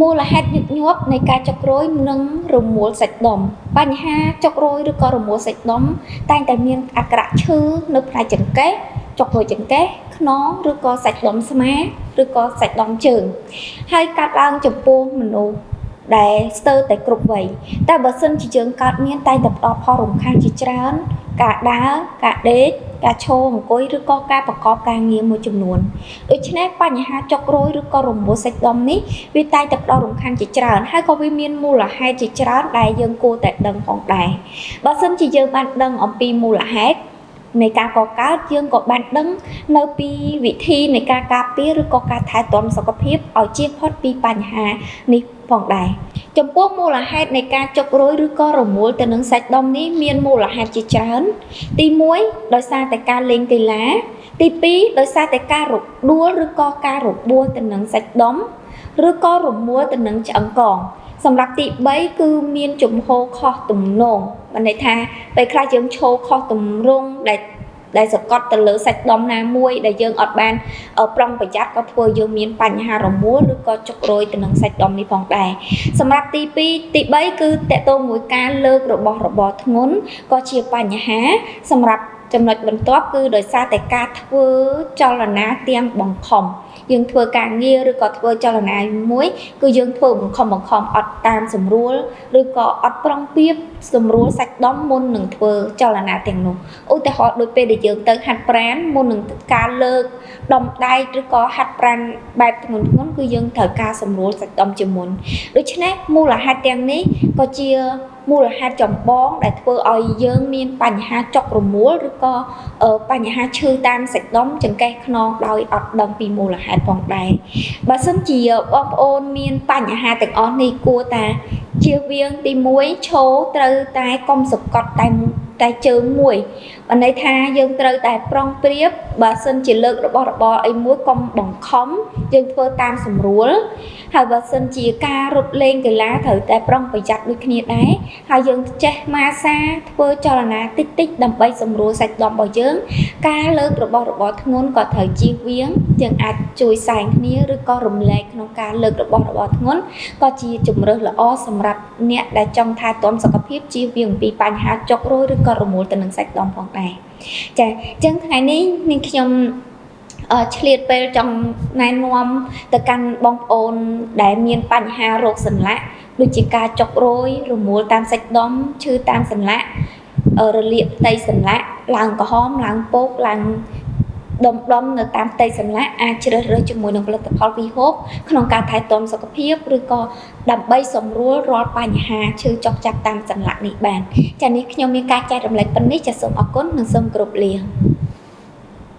មូលហេតុញឹកញាប់នៃការចុករោយនិងរមួលសាច់ដុំបញ្ហាចុករោយឬក៏រមួលសាច់ដុំតែងតែមានអាការៈឈឺនៅផ្នែកចង្កេះចុករោយចង្កេះខ្នងឬក៏សាច់ដុំស្មាឬក៏សាច់ដុំជើងហើយកាត់ឡើងចំពោះមនុស្សដែលស្ទើរតែគ្រប់វ័យតែបើសិនជាយើងកើតមានតែងតែផ្ដល់ផលរំខានជាច្រើនការដើរការដេកការឈរអង្គុយឬក៏ការប្រកបការងារមួយចំនួនដូច្នេះបញ្ហាចុករោយឬក៏រមួលសាច់ដុំនេះវាតែងតែផ្ដល់រំខានជាច្រើនហើយក៏វាមានមូលហេតុជាច្រើនដែលយើងគួរតែដឹងផងដែរបើសិនជាយើងបានដឹងអំពីមូលហេតុនៃការកកើតយើងក៏បានដឹងនៅពីវិធីនៃការការពារឬក៏ការថែទាំសុខភាពឲ្យជៀសផុតពីបញ្ហានេះផងដែរចំពោះមូលហេតុនៃការចុករោយឬក៏រមួលទៅនឹងសាច់ដុំនេះមានមូលហេតុជាច្រើនទី1ដោយសារតែការលេងកីឡាទី2ដោយសារតែការរដួលឬក៏ការរបួសទៅនឹងសាច់ដុំឬក៏រមួលទៅនឹងឆ្អឹងកងសម្រាប់ទី3គឺមានជំហរខុសទំនងបានន័យថាពេលខ្លះយើងឈរខុសទម្រង់ដែលសកត់ទៅលើសាច់ដុំណាមួយដែលយើងអត់បានប្រុងប្រយ័ត្នក៏ធ្វើយើងមានបញ្ហារមួលឬក៏ចុករោយទៅនឹងសាច់ដុំនេះផងដែរសម្រាប់ទី2ទី3គឺតកតងមួយការលើករបស់របរធ្ងន់ក៏ជាបញ្ហាសម្រាប់ចំណុចបន្ទាប់គឺដោយសារតែការធ្វើចលនាទាំងបង្ខំយើងធ្វើការងារឬក៏ធ្វើចលនាមួយគឺយើងធ្វើបង្ខំអត់តាមសម្រួលឬក៏អត់ប្រុងប្រៀបសម្រួលសាច់ដុំមុននឹងធ្វើចលនាទាំងនោះឧទាហរណ៍ដូចពេលដែលយើងទៅហាត់ប្រាណមុននឹងការលើកដុំដែកឬក៏ហាត់ប្រាណបែបធ្ងន់គឺយើងត្រូវការសម្រួលសាច់ដុំជាមុនដូច្នេះមូលហេតុទាំងនេះក៏ជាមូលហេតុចម្បងដែលធ្វើឲ្យយើងមានបញ្ហាចុករមួលឬក៏បញ្ហាឈឺតាមសាច់ដុំចង្កេះខ្នងដោយអត់ដឹងពីមូលហេតុផងដែរបើសិនជាបងប្អូនមានបញ្ហាទាំងអស់នេះគួរតែជៀសវាងទី1ឈរត្រូវតែកុំសកត់តែជើងមួយបានន័យថាយើងត្រូវតែប្រុងប្រៀបបើសិនជាលើករបស់របរអីមួយកុំបង្ខំយើងធ្វើតាមសម្រួលហើយបើសិនជាការរត់លេងកីឡាត្រូវតែប្រុងប្រយ័ត្នដូចគ្នាដែរហើយយើងចេះម៉ាសាធ្វើចលនាតិចដើម្បីសម្រួលសាច់ដុំរបស់យើងការលើករបស់របរធ្ងន់ក៏ត្រូវជៀសវាងយើងអាចជួយសែងគ្នាឬក៏រំលែកក្នុងការលើករបស់របរធ្ងន់ក៏ជាជម្រើសល្អសម្រាប់អ្នកដែលចង់ថែទាំសុខភាពជៀសវាងពីបញ្ហាចុករោយឬក៏រមួលទៅនឹងសាច់ដុំផងដែរចាអញ្ចឹងថ្ងៃនេះនាងខ្ញុំឆ្លៀតពេលចង់ណែនាំទៅកាន់បងប្អូនដែលមានបញ្ហារោគសន្លាក់ដូចជាការចុករោយរមួលតាមសាច់ដុំឈឺតាមសន្លាក់រលាកផ្ទៃសន្លាក់ឡើងក្រហមឡើងពកឡើងដុំនៅតាមផ្ទៃសន្លាក់អាចជ្រើសរើសជាមួយនឹងផលិតផល VHOPE ក្នុងការថែទាំសុខភាពឬក៏ដើម្បីសម្រួលរាល់បញ្ហាឈឺចុកចាប់តាមសន្លាក់នេះបានចា៎នេះខ្ញុំមានការចែករំលែកប៉ុណ្នេះចាសូមអរគុណនិងសូមគោរពលា